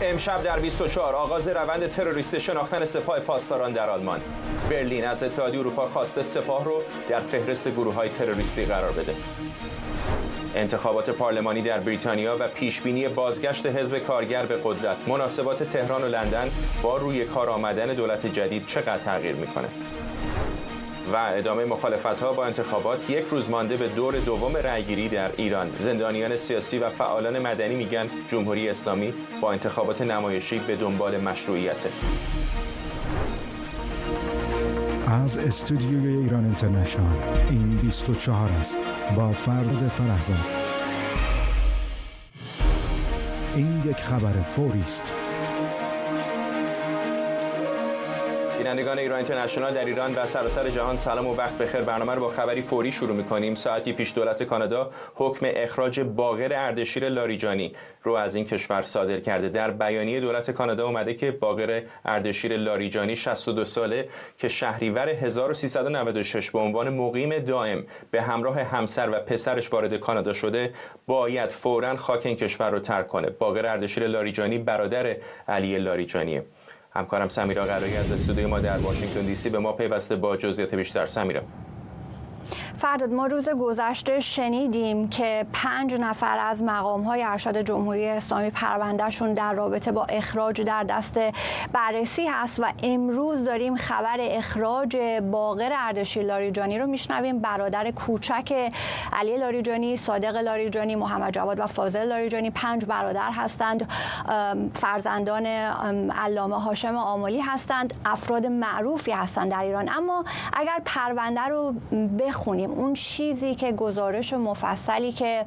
امشب در 24 آغاز روند تروریستی شناختن سپاه پاسداران در آلمان. برلین از اتحادیه اروپا خواسته سپاه رو در فهرست گروه‌های تروریستی قرار بده. انتخابات پارلمانی در بریتانیا و پیشبینی بازگشت حزب کارگر به قدرت. مناسبات تهران و لندن با روی کار آمدن دولت جدید چقدر تغییر میکنه؟ و ادامه مخالفت‌ها با انتخابات. یک روز مانده به دور دوم رأیگیری در ایران. زندانیان سیاسی و فعالان مدنی میگن جمهوری اسلامی با انتخابات نمایشی به دنبال مشروعیته. از استودیوی ایران اینترنشنال این 24 است با فرد فرهزاد. این یک خبر فوری است. بینندگان ایران اینترنشنال در ایران و سراسر جهان سلام و وقت بخیر. برنامه رو با خبری فوری شروع می‌کنیم. ساعتی پیش دولت کانادا حکم اخراج باقر اردشیر لاریجانی رو از این کشور صادر کرده. در بیانیه دولت کانادا اومده که باقر اردشیر لاریجانی 62 ساله که شهریور 1396 به عنوان مقیم دائم به همراه همسر و پسرش وارد کانادا شده باید فوراً خاک این کشور رو ترک کنه. باقر اردشیر لاریجانی برادر علی لاریجانیه. همکارم سمیرا قرایی از استودیوی ما در واشنگتن دی سی به ما پیوسته با جزئیات بیشتر. سمیرا. فرداد، ما روز گذشته شنیدیم که 5 نفر از مقام‌های ارشد جمهوری اسلامی پروندهشون در رابطه با اخراج در دست بررسی هست و امروز داریم خبر اخراج باقر اردشیر لاریجانی رو میشنویم. برادر کوچک علی لاریجانی، صادق لاریجانی، محمد جواد و فاضل لاریجانی 5 برادر هستند. فرزندان علامه هاشم آملی هستند. افراد معروفی هستند در ایران. اما اگر پرونده رو بخونیم، اون چیزی که گزارش مفصلی که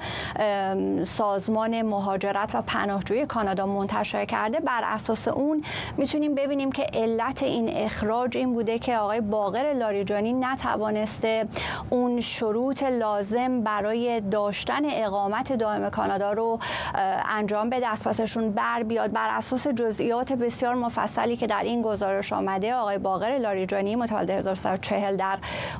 سازمان مهاجرت و پناهجویی کانادا منتشر کرده، بر اساس اون میتونیم ببینیم که علت این اخراج این بوده که آقای باقر لاریجانی نتوانسته اون شروط لازم برای داشتن اقامت دائم کانادا رو انجام بده، از پسشون بر بیاد. بر اساس جزئیات بسیار مفصلی که در این گزارش آمده، آقای باقر لاریجانی متولد 1340 در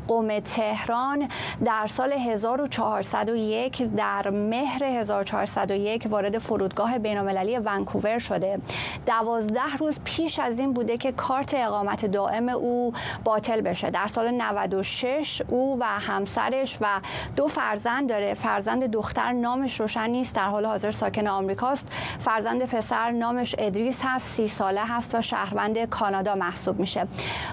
قم تهران در سال 1401 در مهر 1401 وارد فرودگاه بین‌المللی ونکوور شده. 12 روز پیش از این بوده که کارت اقامت دائم او باطل بشه. در سال 96 او و همسرش و 2 فرزند داره. فرزند دختر نامش روشن نیست، در حال حاضر ساکن آمریکاست. فرزند پسر نامش ادریس هست، 30 ساله هست و شهروند کانادا محسوب میشه.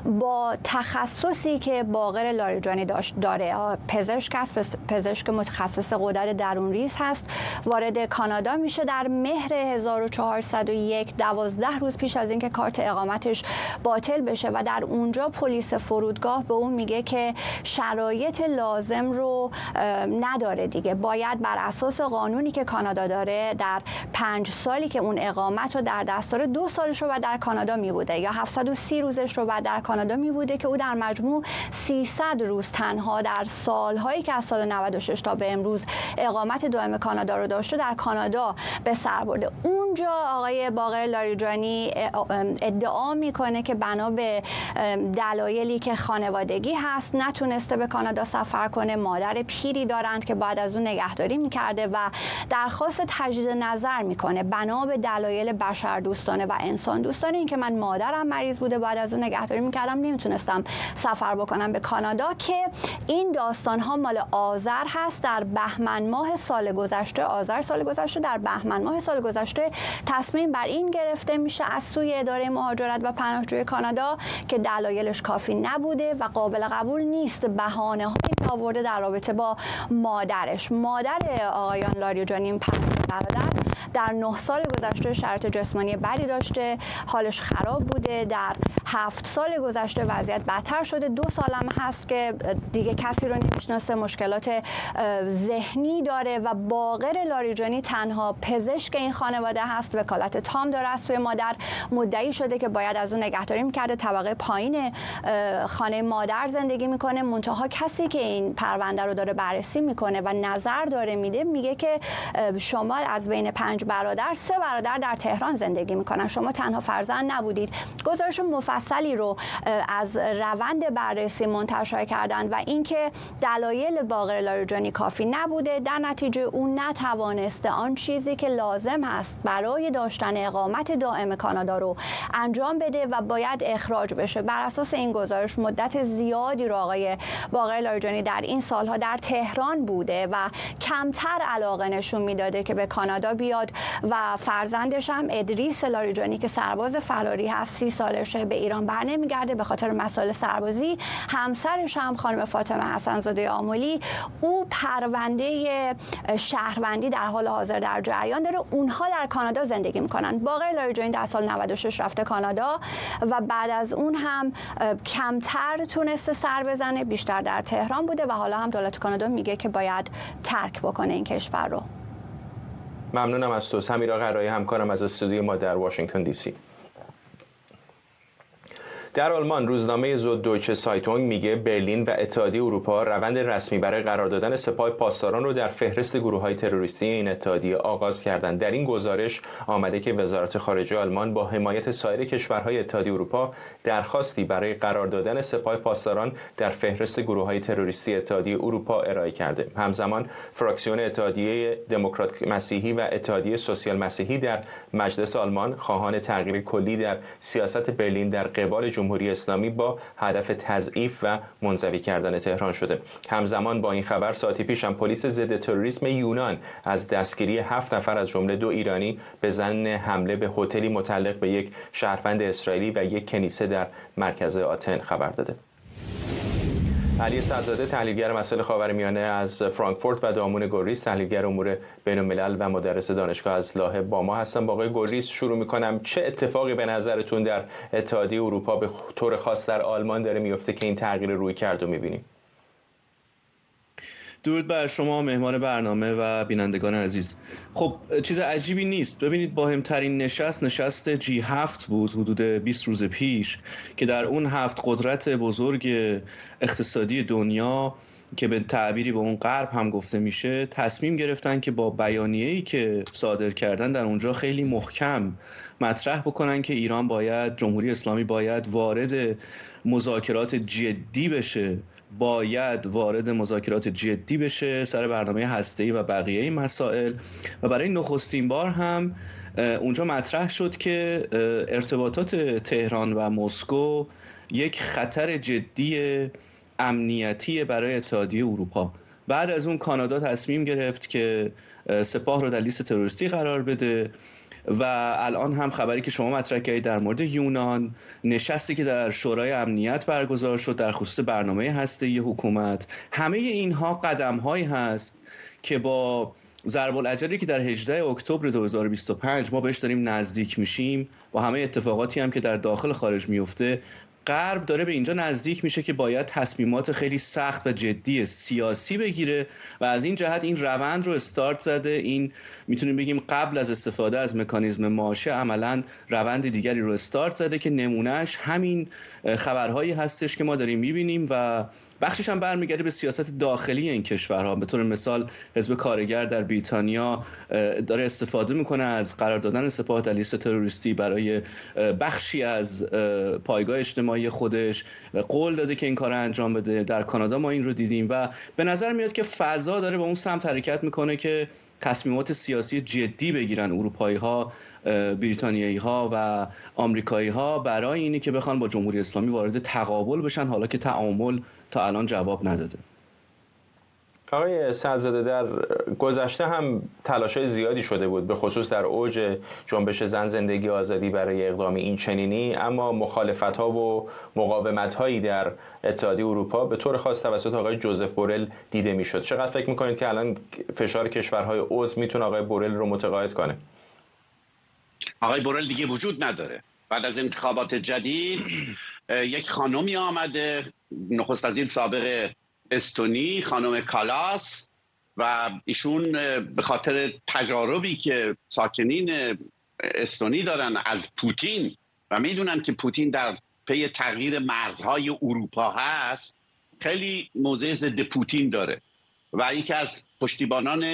با تخصصی که باقر لاریجانی داره، پزشک است، پزشک متخصص غدد درونریز هست، وارد کانادا میشه در مهر 1401 12 روز پیش از اینکه کارت اقامتش باطل بشه و در اونجا پلیس فرودگاه به اون میگه که شرایط لازم رو نداره دیگه، باید بر اساس قانونی که کانادا داره در 5 سالی که اون اقامت رو در دست داره 2 سالش رو بعد در کانادا میبوده یا 730 روزش رو بعد در کانادا میبوده که او در مجموع 300 روز تنها در سالهایی که از سال 96 تا به امروز اقامت دائم کانادا رو داشته در کانادا به سر برده. اونجا آقای باقر لاریجانی ادعا میکنه که بنا به دلایلی که خانوادگی هست نتونسته به کانادا سفر کنه، مادر پیری دارند که بعد از اون نگهداری میکرده و درخواست تجدید نظر میکنه بنا به دلایل بشردوستانه و انسان دوستانه، این که من مادرم مریض بوده بعد از اون نگهداری میکردم نمیتونستم سفر بکنم به کانادا. که این داستان ها مال آذر هست. در بهمن ماه سال گذشته، آذر سال گذشته، در بهمن ماه سال گذشته تصمیم بر این گرفته میشه از سوی اداره مهاجرت و پناهجویی کانادا که دلایلش کافی نبوده و قابل قبول نیست بهانه هایی که آورده در رابطه با مادرش. مادر آقایان لاریجانی، این 5 برادر، در 9 سال گذشته شرایط جسمانی بدی داشته، حالش خراب بوده. در 7 سال گذشته وضعیت بدتر شده. 2 سالم هست که دیگه کسی رو نمیشناسه، مشکلات ذهنی داره و باقر لاریجانی تنها پزشک این خانواده هست. وکالت تام داره از سوی مادر، مدعی شده که باید از اون نگهداری میکرده، طبقه پایین خانه مادر زندگی میکنه. منتها کسی که این پرونده رو داره بررسی میکنه و نظر داره میده میگه که شما از بین 5 برادر 3 برادر در تهران زندگی میکنن، شما تنها فرزند نبودید. گزارش مفصل مفصلی رو از روند بررسی منتشر کردند و اینکه دلایل باقر لاریجانی کافی نبوده، در نتیجه اون نتوانسته آن چیزی که لازم هست برای داشتن اقامت دائم کانادا رو انجام بده و باید اخراج بشه. بر اساس این گزارش مدت زیادی رو آقای باقر لاریجانی در این سالها در تهران بوده و کمتر علاقه نشون میداده که به کانادا بیاد و فرزندش هم ادریس لاریجانی که سرباز فراری هست 30 سالشه به ایران برنمیگرده به خاطر مسائل سربازی. همسرش هم خانم فاطمه حسن‌زاده آملی، او پرونده شهروندی در حال حاضر در جریان داره، اونها در کانادا زندگی میکنن. باقر لاریجانی در سال 96 رفته کانادا و بعد از اون هم کمتر تونسته سر بزنه، بیشتر در تهران بوده و حالا هم دولت کانادا میگه که باید ترک بکنه این کشور رو. ممنونم از تو سمیرا قرایی، همکارم از استودیو ما در واشنگتن دی سی. در آلمان روزنامه زوددویچه سایتونگ میگه برلین و اتحادیه اروپا روند رسمی برای قرار دادن سپاه پاسداران رو در فهرست گروه‌های تروریستی این اتحادیه آغاز کردند. در این گزارش آمده که وزارت خارجه آلمان با حمایت سایر کشورهای اتحادیه اروپا درخواستی برای قرار دادن سپاه پاسداران در فهرست گروه‌های تروریستی اتحادیه اروپا ارائه کرده. همزمان فراکسیون اتحادیه دموکرات مسیحی و اتحادیه سوسیال مسیحی در مجلس آلمان خواهان تغییر کلی در سیاست برلین در قبال جمهوری اسلامی با هدف تضعیف و منزوی کردن تهران شده. همزمان با این خبر ساعتی پیش هم پلیس ضد تروریسم یونان از دستگیری 7 نفر از جمله 2 ایرانی به ضمن حمله به هتلی متعلق به یک شهروند اسرائیلی و یک کنیسه در مرکز آتن خبر داده. علی صدرزاده تحلیلگر مسائل خاورمیانه از فرانکفورت و دامون گریز تحلیلگر امور بین‌الملل و مدرس دانشگاه از لاهه با ما هستن. با آقای گریز شروع می‌کنم. چه اتفاقی به نظرتون در اتحادیه اروپا به طور خاص در آلمان داره میفته که این تغییر روی کرد رو می‌بینیم؟ درود بر شما مهمان برنامه و بینندگان عزیز. خب چیز عجیبی نیست. ببینید مهمترین نشست G7 بود حدود 20 روز پیش که در اون 7 قدرت بزرگ اقتصادی دنیا که به تعبیری به اون غرب هم گفته میشه تصمیم گرفتن که با بیانیه‌ای که صادر کردن در اونجا خیلی محکم مطرح بکنن که ایران باید، جمهوری اسلامی باید وارد مذاکرات جدی بشه سر برنامه هسته‌ای و بقیه این مسائل. و برای نخستین بار هم اونجا مطرح شد که ارتباطات تهران و مسکو یک خطر جدی امنیتی برای اتحادیه اروپا. بعد از اون کانادا تصمیم گرفت که سپاه رو در لیست تروریستی قرار بده و الان هم خبری که شما مطرح کردید در مورد یونان، نشستی که در شورای امنیت برگزار شد در خصوص برنامه هسته‌ای حکومت، همه اینها قدم‌هایی هست که با ضرب العجلی که در 18 اکتبر 2025 ما بهش داریم نزدیک میشیم، با همه اتفاقاتی هم که در داخل خارج میفته، غرب داره به اینجا نزدیک میشه که باید تصمیمات خیلی سخت و جدی سیاسی بگیره و از این جهت این روند رو استارت زده. این میتونیم بگیم قبل از استفاده از مکانیزم ماشه عملاً روند دیگری رو استارت زده که نمونهش همین خبرهایی هستش که ما داریم میبینیم و بخشش هم برمیگرده به سیاست داخلی این کشورها. به طور مثال حزب کارگر در بریتانیا داره استفاده میکنه از قرار دادن سپاه در لیست تروریستی برای بخشی از پایگاه اجتماعی خودش، قول داده که این کار رو انجام بده. در کانادا ما این رو دیدیم و به نظر میاد که فضا داره به اون سمت حرکت میکنه که تصمیمات سیاسی جدی بگیرن اروپایی‌ها، بریتانیایی‌ها و آمریکایی‌ها برای اینی که بخوان با جمهوری اسلامی وارد تقابل بشن، حالا که تعامل تا الان جواب نداده. آقای صدرزاده در گذشته هم تلاش‌های زیادی شده بود به خصوص در اوج جنبش زن زندگی آزادی برای اقدام این چنینی، اما مخالفت‌ها و مقاومت‌هایی در اتحادیه اروپا به طور خاص توسط آقای جوزف بورل دیده می‌شد. چقدر فکر می‌کنید که الان فشار کشورهای عضو میتونه آقای بورل رو متقاعد کنه؟ آقای بورل دیگه وجود نداره. بعد از انتخابات جدید یک خانمی آمده، نخست وزیر سابق استونی، خانم کالاس، و ایشون به خاطر تجاربی که ساکنین استونی دارن از پوتین و میدونن که پوتین در پی تغییر مرزهای اروپا هست، خیلی موضع ضد پوتین داره و یکی از پشتیبانان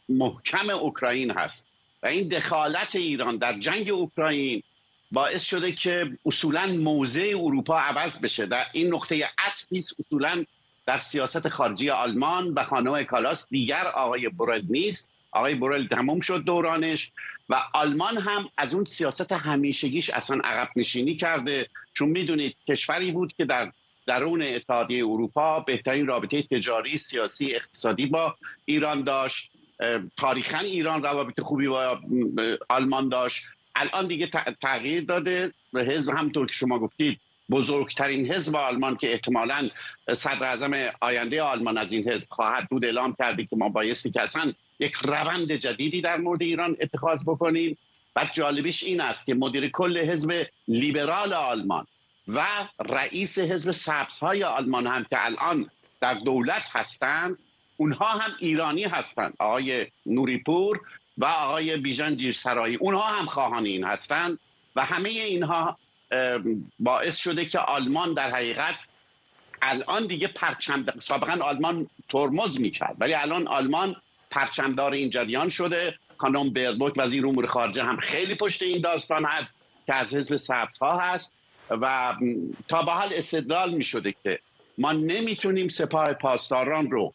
محکم اوکراین هست و این دخالت ایران در جنگ اوکراین باعث شده که اصولا موضع اروپا عوض بشه. در این نقطه عطفی است اصولا در سیاست خارجی آلمان و خانم کالاس دیگر آقای بورل نیست. آقای بورل تمام شد دورانش و آلمان هم از اون سیاست همیشگیش اصلا عقب نشینی کرده، چون میدونید کشوری بود که در درون اتحادیه اروپا بهترین رابطه تجاری، سیاسی، اقتصادی با ایران داشت. تاریخاً ایران روابط خوبی با آلمان داشت. الان دیگه تغییر داده و حزب همونطور که شما گفتید بزرگترین حزب آلمان که احتمالاً صدر اعظم آینده آلمان از این حزب خواهد بود اعلام کرده که ما بایستی که اصلا یک روند جدیدی در مورد ایران اتخاذ بکنیم. و جالبیش این است که مدیر کل حزب لیبرال آلمان و رئیس حزب سبزهای آلمان هم که الان در دولت هستند اونها هم ایرانی هستند، آقای نوریپور و آقای بیژن جیرسرایی، اونها هم خواهان این هستند و همه اینها باعث شده که آلمان در حقیقت الان دیگه سابقا آلمان ترمز میکرد ولی الان آلمان پرچمدار این جریان شده. خانم بربوک وزیر امور خارجه هم خیلی پشت این داستان هست که از حزب سبزها هست و تا به حال استدلال می شده که ما نمیتونیم سپاه پاسداران رو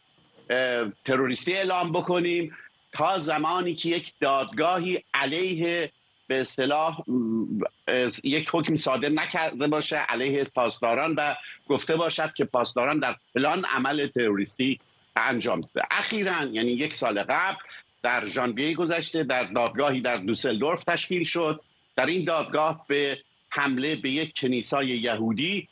تروریستی اعلام بکنیم تا زمانی که یک دادگاهی علیه به اصطلاح یک حکم صادر نکرده باشه علیه پاسداران و گفته باشد که پاسداران در فلان عمل تروریستی انجام داده. اخیراً یعنی یک سال قبل در ژانویه گذشته در دادگاهی در دوسلدورف تشکیل شد. در این دادگاه به حمله به یک کنیسای یهودی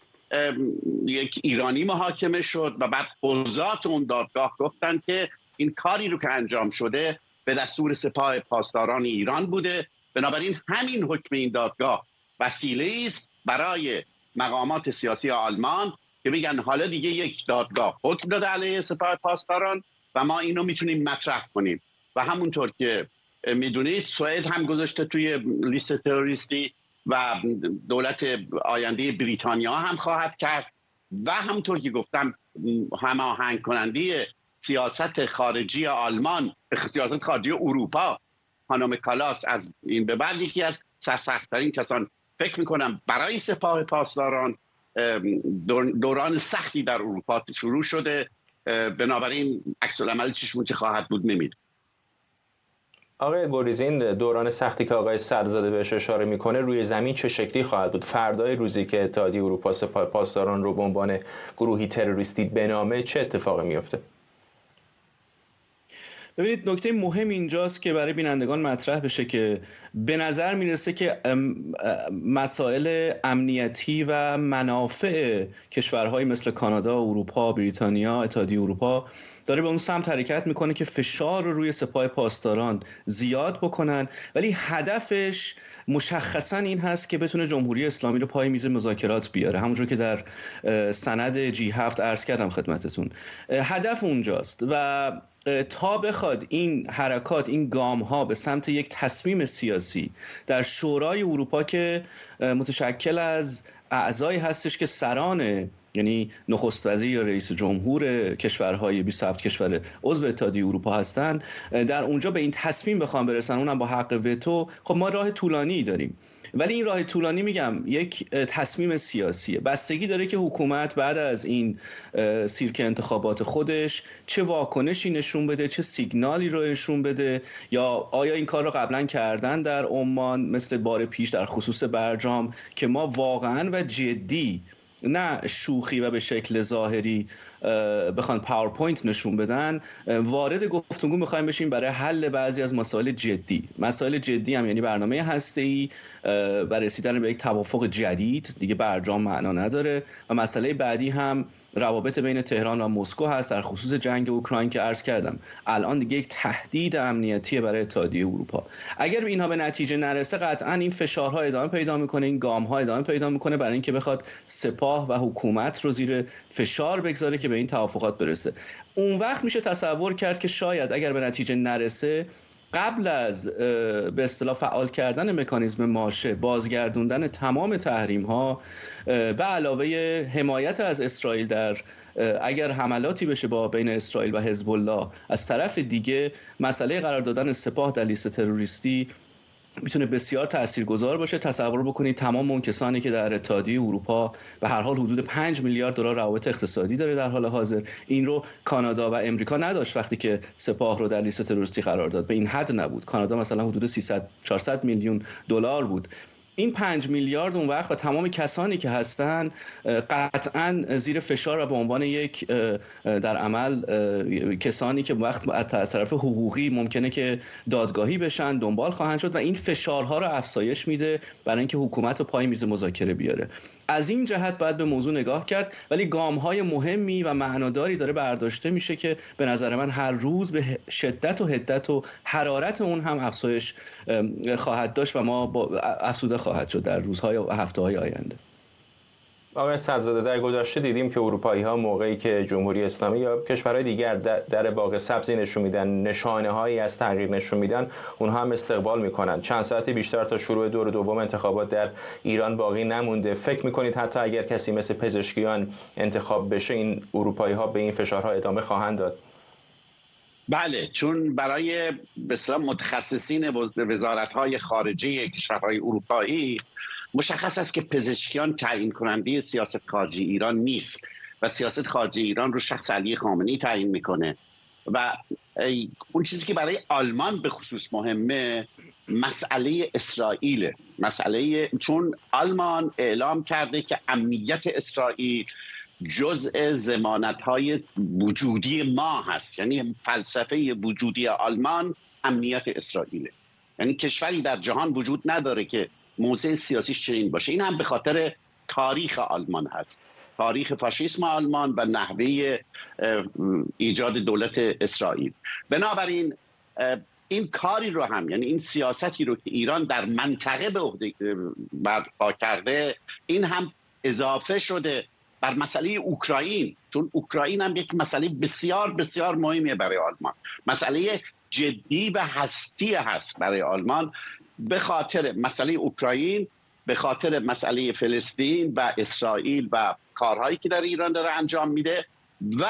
یک ایرانی محاکمه شد و بعد قضات اون دادگاه گفتن که این کاری رو که انجام شده به دستور سپاه پاسداران ایران بوده. بنابراین همین حکم این دادگاه وسیله است برای مقامات سیاسی آلمان که بگن حالا دیگه یک دادگاه حکم داده علیه سپاه پاسداران و ما اینو میتونیم مطرح کنیم. و همونطور که میدونید سوئد هم گذاشته توی لیست تروریستی و دولت آینده بریتانیا هم خواهد کرد و همونطور که گفتم هماهنگ کننده سیاست خارجی آلمان سیاست خارجی اروپا خانم کالاس از این به بعد یکی از سرسخت‌ترین کسان فکر میکنم برای سپاه پاسداران. دوران سختی در اروپا شروع شده، بنابراین عکس العمل چه خواهد بود نمیدونم. آقای گریزی این دوران سختی که آقای صدرزاده بهش اشاره میکنه روی زمین چه شکلی خواهد بود؟ فردای روزی که اتحادیه اروپا سپاه پاسداران رو به عنوان گروهی تروریستی بنامه چه اتفاقی میفته؟ ببینید نکته مهم اینجاست که برای بینندگان مطرح بشه که به نظر میرسه که مسائل امنیتی و منافع کشورهای مثل کانادا، اروپا، بریتانیا، اتحادیه اروپا داره به اون سمت حرکت میکنه که فشار رو روی سپاه پاسداران زیاد بکنن، ولی هدفش مشخصا این هست که بتونه جمهوری اسلامی رو پای میز مذاکرات بیاره. همونجور که در سند G7 عرض کردم خدمتتون، هدف اونجاست و تا بخواد این حرکات، این گام ها به سمت یک تصمیم سیاسی در شورای اروپا که متشکل از اعضایی هستش که سران یعنی نخست وزیر یا رئیس جمهور کشورهای 27 کشور عضو اتحادیه اروپا هستن، در اونجا به این تصمیم بخوام برسن اونم با حق وتو، خب ما راه طولانی داریم. ولی این راه طولانی میگم یک تصمیم سیاسیه، بستگی داره که حکومت بعد از این سیرک انتخابات خودش چه واکنشی نشون بده، چه سیگنالی رو نشون بده، یا آیا این کار رو قبلا کردن در عمان مثل بار پیش در خصوص برجام که ما واقعا و جدی نه شوخی و به شکل ظاهری بخوان پاورپوینت نشون بدن وارد گفتگو میخوایم بشیم برای حل بعضی از مسائل جدی. مسائل جدی هم یعنی برنامه هسته‌ای و رسیدن به یک توافق جدید، دیگه برجام معنا نداره. و مسئله بعدی هم روابط بین تهران و مسکو هست در خصوص جنگ اوکراین که عرض کردم الان دیگه یک تهدید امنیتی برای اتحادیه اروپا. اگر اینها به نتیجه نرسه قطعا این فشارها ادامه پیدا میکنه، این گام‌ها ادامه پیدا میکنه برای اینکه بخواد سپاه و حکومت رو زیر فشار بگذاره که به این توافقات برسه. اون وقت میشه تصور کرد که شاید اگر به نتیجه نرسه قبل از به اصطلاح فعال کردن مکانیزم ماشه، بازگردوندن تمام تحریم ها به علاوه حمایت از اسرائیل در اگر حملاتی بشه با بین اسرائیل و حزب الله، از طرف دیگه مسئله قرار دادن سپاه در لیست تروریستی میتونه بسیار تاثیرگذار باشه. تصور بکنید تمام اون کسانی که در اتحادیه اروپا به هر حال حدود 5 میلیارد دلار روابط اقتصادی داره در حال حاضر، این رو کانادا و امریکا نداشت وقتی که سپاه رو در لیست تروریستی قرار داد. به این حد نبود. کانادا مثلا حدود 300-400 میلیون دلار بود. این 5 میلیارد اون وقت و تمام کسانی که هستن قطعاً زیر فشار و به عنوان یک در عمل کسانی که وقت از طرف حقوقی ممکنه که دادگاهی بشن دنبال خواهند شد و این فشارها رو افزایش میده برای اینکه حکومت رو پای میز مذاکره بیاره. از این جهت باید به موضوع نگاه کرد، ولی گام‌های مهمی و معناداری داره برداشته میشه که به نظر من هر روز به شدت و حدت و حرارت اون هم افزایش خواهد داشت و ما افزوده خواهد شد در روزهای و هفته‌های آینده. آقای صدرزاده، در گذشته دیدیم که اروپایی‌ها موقعی که جمهوری اسلامی یا کشورهای دیگر در باغ سبزی نشون میدن، نشانه‌هایی از تغییر نشون میدن، اونها هم استقبال میکنن. چند ساعت بیشتر تا شروع دور دوم انتخابات در ایران باقی نمونده. فکر میکنید حتی اگر کسی مثل پزشکیان انتخاب بشه، این اروپایی‌ها به این فشارها ادامه خواهند داد؟ بله، چون برای به اصطلاح متخصصین وزارت‌های خارجه کشورهای اروپایی مشخص است که پزشکیان تعیین کننده سیاست خارجی ایران نیست و سیاست خارجی ایران رو شخص علی خامنه‌ای تعیین میکنه و اون چیزی که برای آلمان به خصوص مهمه مسئله اسرائیل. چون آلمان اعلام کرده که امنیت اسرائیل جزء ضمانت‌های وجودی ما هست، یعنی فلسفه وجودی آلمان امنیت اسرائیله. یعنی کشوری در جهان وجود نداره که موضع سیاسیش چنین باشه. این هم به خاطر تاریخ آلمان هست، تاریخ فاشیسم آلمان و نحوه ایجاد دولت اسرائیل. بنابراین این کاری رو هم، یعنی این سیاستی رو که ایران در منطقه به عهده برپا کرده، این هم اضافه شده بر مسئله اوکراین، چون اوکراین هم یک مسئله بسیار بسیار مهمیه برای آلمان، مسئله جدی و هستی هست برای آلمان، به خاطر مسئله اوکراین، به خاطر مسئله فلسطین و اسرائیل و کارهایی که در ایران داره انجام میده و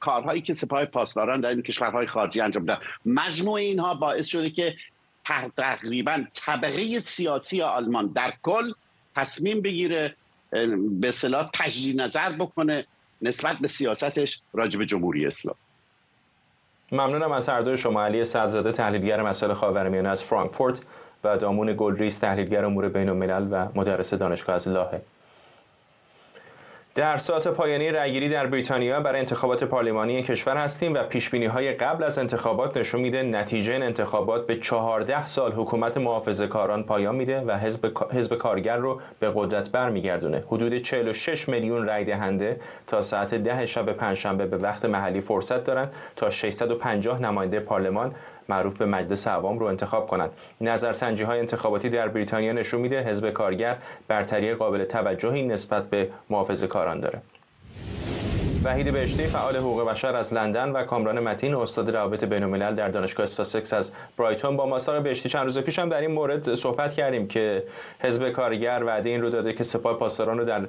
کارهایی که سپاه پاسداران در این کشورهای خارجی انجام میده. مجموع اینها باعث شده که تقریبا طبقه سیاسی آلمان در کل تصمیم بگیره، به اصطلاح تجدید نظر بکنه نسبت به سیاستش راجع به جمهوری اسلامی. ممنونم از هر دوی شما. علی صدرزاده، تحلیلگر مسائل خاورمیانه از فرانکفورت، و دامون گلریز، تحلیلگر امور بین‌الملل و مدرس دانشگاه از لاهه. در ساعت پایانی رأیگیری در بریتانیا برای انتخابات پارلمانی کشور هستیم و پیشبینی‌های قبل از انتخابات نشون میده نتیجه این انتخابات به 14 سال حکومت محافظه‌کاران پایان میده و حزب کارگر رو به قدرت برمیگردونه. حدود 46 میلیون رأی دهنده تا ساعت 10 شب پنجشنبه به وقت محلی فرصت دارن تا 650 نماینده پارلمان معروف به مجلس عوام رو انتخاب کنند. نظرسنجی‌های انتخاباتی در بریتانیا نشون میده حزب کارگر برتری قابل توجهی نسبت به محافظه‌کاران داره. وحید بهشتی، فعال حقوق بشر از لندن، و کامران متین، استاد روابط بین‌الملل در دانشگاه ساسکس از برایتون با ماست. بهشتی، چند روز پیش هم در این مورد صحبت کردیم که حزب کارگر وعده این رو داده که سپاه پاسداران رو در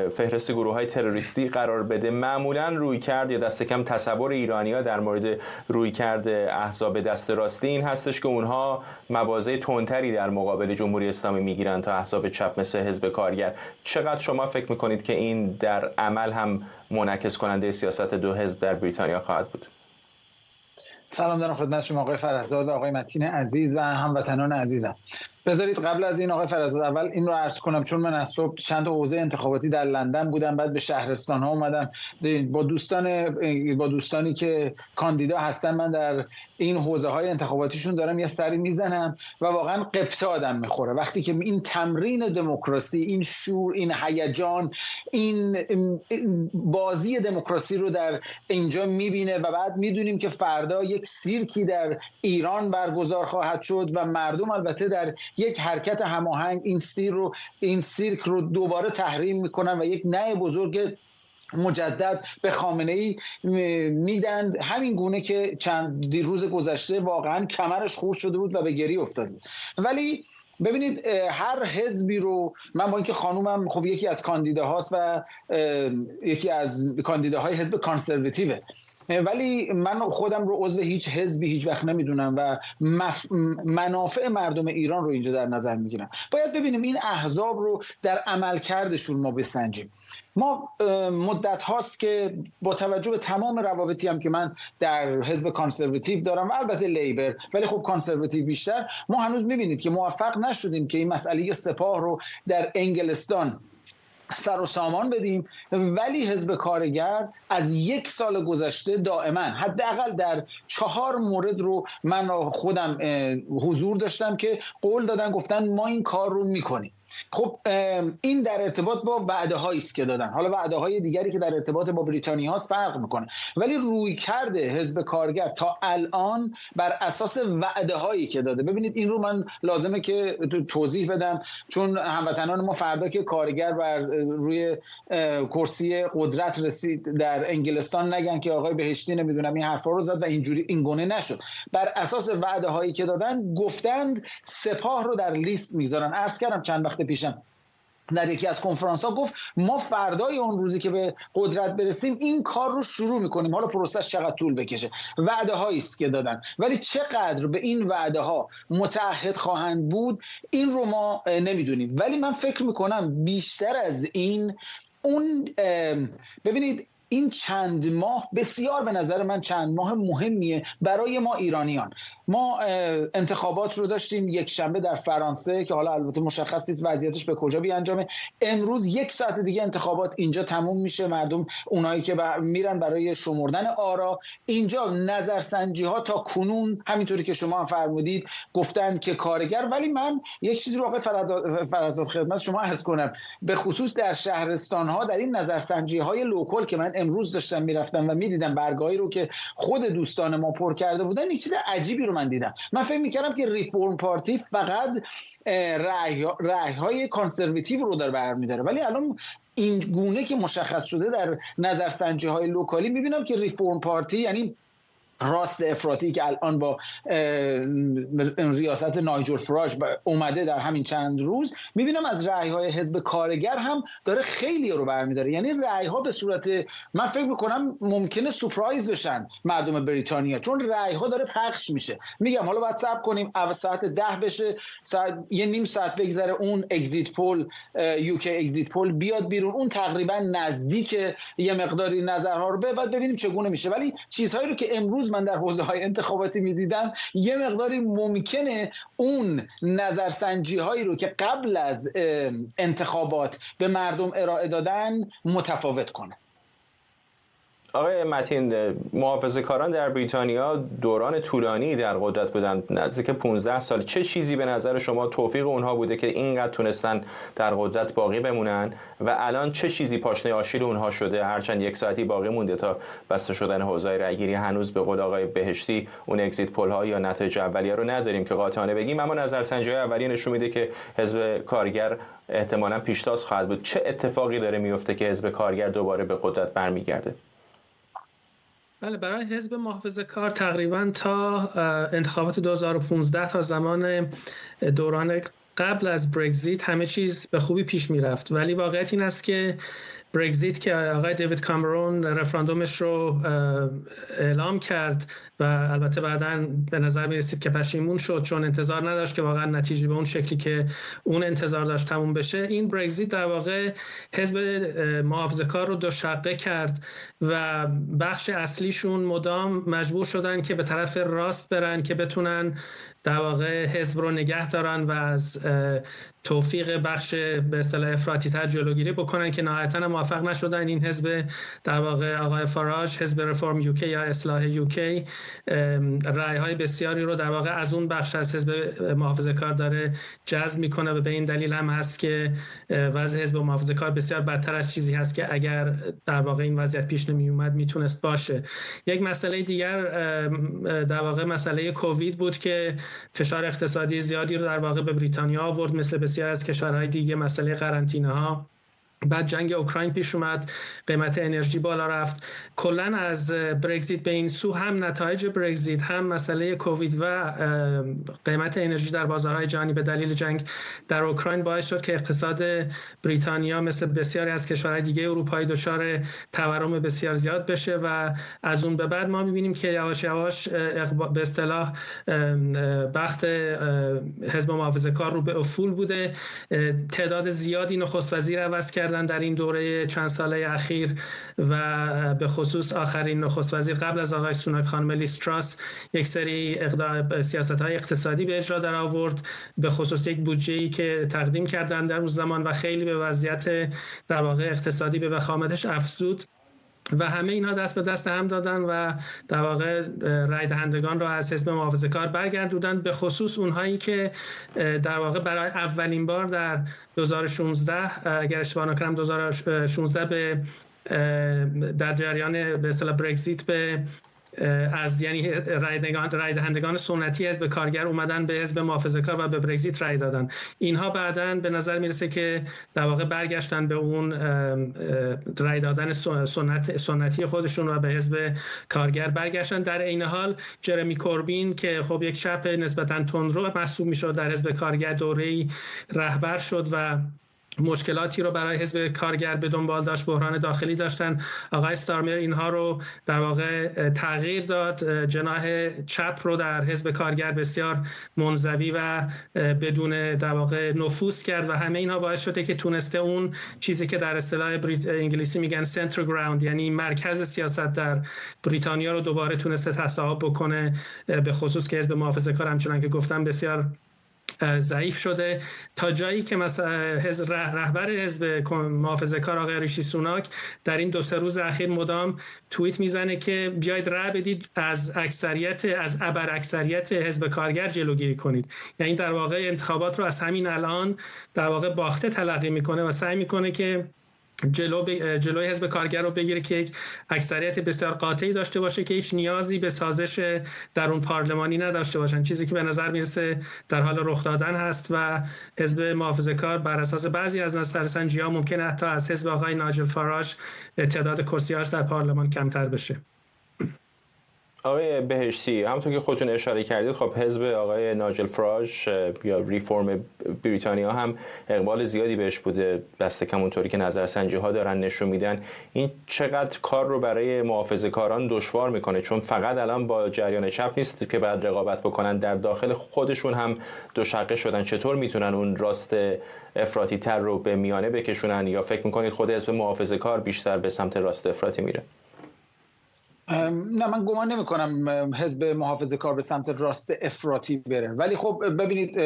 فهرست گروه‌های تروریستی قرار بده. معمولاً رویکرد یا دست کم تصور ایرانی‌ها در مورد رویکرد احزاب دست راستی این هستش که اونها مواضع تندتری در مقابل جمهوری اسلامی میگیرن تا احزاب چپ مثل حزب کارگر. چقدر شما فکر می‌کنید که این در عمل هم منعکس کننده سیاست دو حزب در بریتانیا خواهد بود؟ سلام دارم خدمت شما آقای فرهزاد، آقای متین عزیز و هموطنان عزیزم. بذارید قبل از این آقای فرهزاد اول این رو عرض کنم، چون من از صبح چند تا حوزه انتخاباتی در لندن بودم، بعد به شهرستان ها اومدم با دوستانی که کاندیدا هستن، من در این حوزه های انتخاباتیشون دارم یه سری میزنم و واقعا قبطه آدم میخوره وقتی که این تمرین دموکراسی، این شور، این هیجان، این بازی دموکراسی رو در اینجا میبینه و بعد میدونیم که فردا یک سیرکی در ایران برگزار خواهد شد و مردم البته در یک حرکت هماهنگ این سیرک رو دوباره تحریم میکنن و یک نهی بزرگ مجدد به خامنه‌ای میدن، همین گونه که چند روز گذشته واقعا کمرش خورد شده بود و به گریه افتاده بود. ولی ببینید هر حزبی رو، من با اینکه خانومم خب یکی از کاندیداهاست و یکی از کاندیداهای حزب کانسرواتیوه، ولی من خودم رو عضو هیچ حزبی هیچ وقت نمیدونم و منافع مردم ایران رو اینجا در نظر میگیرم. باید ببینیم این احزاب رو در عملکردشون ما بسنجیم. ما مدت هاست که با توجه به تمام روابطی هم که من در حزب کانسرواتیو دارم و البته لیبر، ولی خب کانسرواتیو بیشتر، ما هنوز میبینید که موفق نشدیم که این مسئله سپاه رو در انگلستان سر و سامان بدیم، ولی حزب کارگر از 1 سال گذشته دائما حداقل در 4 مورد رو من خودم حضور داشتم که قول دادن، گفتن ما این کار رو میکنیم. خب این در ارتباط با وعده هایی است که دادن. حالا وعده های دیگری که در ارتباط با بریتانیا هست فرق میکنه، ولی روی کرده حزب کارگر تا الان بر اساس وعده هایی که داده. ببینید این رو من لازمه که توضیح بدم، چون هموطنان ما فردا که کارگر بر روی کرسی قدرت رسید در انگلستان نگن که آقای بهشتی نمیدونم این حرفا رو زد و اینجوری این گونه نشد. بر اساس وعده هایی که دادن گفتند سپاه رو در لیست میذارن. عرض کردم چند وقت پیشم در یکی از کنفرانس ها گفت ما فردای اون روزی که به قدرت برسیم این کار رو شروع میکنیم، حالا پروسش چقدر طول بکشه. وعده هایی است که دادن، ولی چقدر به این وعده ها متعهد خواهند بود این رو ما نمیدونیم. ولی من فکر میکنم بیشتر از این ببینید این چند ماه بسیار به نظر من چند ماه مهمیه برای ما ایرانیان. ما انتخابات رو داشتیم یک شنبه در فرانسه که حالا البته مشخص نیست وضعیتش به کجا بیانجامه. امروز 1 ساعت دیگه انتخابات اینجا تموم میشه. مردم اونایی که میرن برای شمردن آرا، اینجا نظرسنجی ها تا کنون همینطوری که شما هم فرمودید گفتند که کارگر. ولی من یک چیزی رو آقای فرزاد خدمت شما عرض کنم، به خصوص در شهرستان ها در این نظرسنجی های لوکال که من امروز داشتم میرفتم و میدیدم برگاهی رو که خود دوستان ما پر کرده بودن، این چیز عجیبی رو من دیدم. من فکر میکردم که ریفورم پارتی فقط رأی‌های کانسرواتیو رو داره برمی‌داره، ولی الان این گونه که مشخص شده در نظرسنجی‌های لوکالی میبینم که ریفورم پارتی یعنی راست افراطی که الان با ریاست نایجل فراج اومده در همین چند روز، میبینم از رأی‌های حزب کارگر هم داره خیلی رو برمی‌داره. یعنی رأی‌ها به صورت من فکر می‌کنم ممکنه سورپرایز بشن مردم بریتانیا، چون رأی‌ها داره پخش میشه. میگم حالا باید صبر کنیم ساعت 10 بشه، یه نیم ساعت بگذره اون اگزیت پول یوکی اگزیت پول بیاد بیرون، اون تقریبا نزدیک یه مقداری نظرها رو بعد ببینیم چگونه میشه. ولی چیزهایی رو که امروز من در حوزه‌های انتخاباتی می‌دیدم یه مقداری ممکنه اون نظرسنجی‌هایی رو که قبل از انتخابات به مردم ارائه دادن متفاوت کنه. آقای متین، محافظه‌کاران در بریتانیا دوران طولانی در قدرت بودن، نزدیک 15 سال. چه چیزی به نظر شما توفیق اونها بوده که اینقدر تونستن در قدرت باقی بمونن و الان چه چیزی پاشنه آشیل اونها شده؟ هرچند 1 ساعتی باقی مونده تا بسته شدن حوزه‌های رأی‌گیری، هنوز به قول آقای بهشتی اون اگزیت پول‌ها یا نتایج اولیه رو نداریم که قاطعانه بگیم، اما نظرسنجی‌های اولیه نشون میده که حزب کارگر احتمالاً پیشتاز خواهد بود. چه اتفاقی داره میفته که حزب کارگر دوباره به قدرت برمیگرده؟ بله، برای حزب محافظه‌کار تقریبا تا انتخابات 2015 تا زمان دوران قبل از برگزیت همه چیز به خوبی پیش میرفت، ولی واقعیت این است که برگزیت که آقای دیوید کامرون رفراندومش رو اعلام کرد و البته بعداً به نظر می رسید که پشیمون شد چون انتظار نداشت که واقعا نتیجه به اون شکلی که اون انتظار داشت تموم بشه. این برگزیت در واقع حزب محافظه‌کار رو دوشقه کرد و بخش اصلیشون مدام مجبور شدن که به طرف راست برن که بتونن در واقع حزب رو نگه دارن و از توفیق بخش به اصطلاح افراطی‌تر جلوگیری بکنن که نهایتاً موفق نشدن. این حزب در واقع آقای فاراج، حزب رفرم یوکی یا اصلاح یوکی، رأی‌های بسیاری رو در واقع از اون بخش از حزب محافظه‌کار داره جذب میکنه و به این دلیل هم هست که وضع حزب محافظه‌کار بسیار بدتر از چیزی هست که اگر در واقع این وضعیت پیش نمی اومد میتونست باشه. یک مسئله دیگر در واقع مسئله کووید بود که فشار اقتصادی زیادی رو در واقع به بریتانیا آورد، مثل بسیار از کشورهای دیگه. مسئله قرنطینه ها بعد جنگ اوکراین پیش اومد، قیمت انرژی بالا رفت. کلا از برگزیت به این سو هم نتایج برگزیت، هم مسئله کووید و قیمت انرژی در بازارهای جهانی به دلیل جنگ در اوکراین باعث شد که اقتصاد بریتانیا مثل بسیاری از کشورهای دیگه اروپایی دچار تورم بسیار زیاد بشه و از اون به بعد ما می‌بینیم که یواش یواش به اصطلاح بخت حزب محافظه‌کار رو به افول بوده. تعداد زیادی نخست وزیر عوض کردن در این دوره چند ساله اخیر و به خصوص آخرین نخست وزیر قبل از آقای سوناک خانم لیز تراس یک سری سیاست‌های اقتصادی به اجرا در آورد، به خصوص یک بودجه‌ای که تقدیم کردن در اون زمان و خیلی به وضعیت در واقع اقتصادی به وخامتش افزود و همه اینها دست به دست هم دادن و در واقع رای دهندگان را از حزب محافظه‌کار برگردوندن، به خصوص اونهایی که در واقع برای اولین بار در 2016 اگر اشتباه نکنم 2016 به در جریان به اصطلاح برگزیت به از یعنی رای دهندگان سنتی حزب کارگر اومدن به حزب محافظه‌کار و به برگزیت رای دادن. اینها بعداً به نظر میرسه که در واقع برگشتن به اون رای دادن سنتی خودشون و به حزب کارگر برگشتن. در این حال جرمی کوربین که خب یک چپ نسبتاً تندرو محسوب میشد در حزب کارگر دوره‌ای رهبر شد و مشکلاتی رو برای حزب کارگر به دنبال داشت، بحران داخلی داشتن. آقای استارمر اینها رو در واقع تغییر داد، جناح چپ رو در حزب کارگر بسیار منزوی و بدون در واقع نفوذ کرد و همه اینها باعث شده که تونسته اون چیزی که در اصطلاح انگلیسی میگن سنتر گراوند، یعنی مرکز سیاست در بریتانیا رو دوباره تونسته تصاحب بکنه، به خصوص که حزب محافظه‌کار همچنان که گفتم بسیار ضعیف شده، تا جایی که مثلا رهبر حزب محافظه‌کار آقای ریشی سوناک در این 2-3 روز اخیر مدام توییت میزنه که بیاید رأی بدید از ابر اکثریت حزب کارگر جلوگیری کنید. یعنی در واقع انتخابات رو از همین الان در واقع باخته تلقی میکنه و سعی میکنه که جلوی حزب کارگر رو بگیره که یک اکثریت بسیار قاطعی داشته باشه که هیچ نیازی به سازش درون پارلمانی نداشته باشن، چیزی که به نظر میرسه در حال رخ دادن هست و حزب محافظه‌کار بر اساس بعضی از نظرسنجی‌ها ممکنه حتی از حزب آقای نایجل فاراج تعداد کرسی‌هاش در پارلمان کمتر بشه. آقای بهشتی، همونطور که خودتون اشاره کردید خب حزب آقای نایجل فاراج یا ریفورم بریتانیا هم اقبال زیادی بهش بوده، دست کم اونطوری که نظرسنجی‌ها دارن نشون میدن. این چقدر کار رو برای محافظه‌کاران دشوار میکنه؟ چون فقط الان با جریان چپ نیست که بعد رقابت بکنن، در داخل خودشون هم دوشقه شدن. چطور میتونن اون راست افراطی تر رو به میانه بکشونن؟ یا فکر میکنید خود حزب محافظه‌کار بیشتر به سمت راست افراطی میره؟ نه، من گمان نمی کنم حزب محافظه‌کار به سمت راست افراطی بره، ولی خب ببینید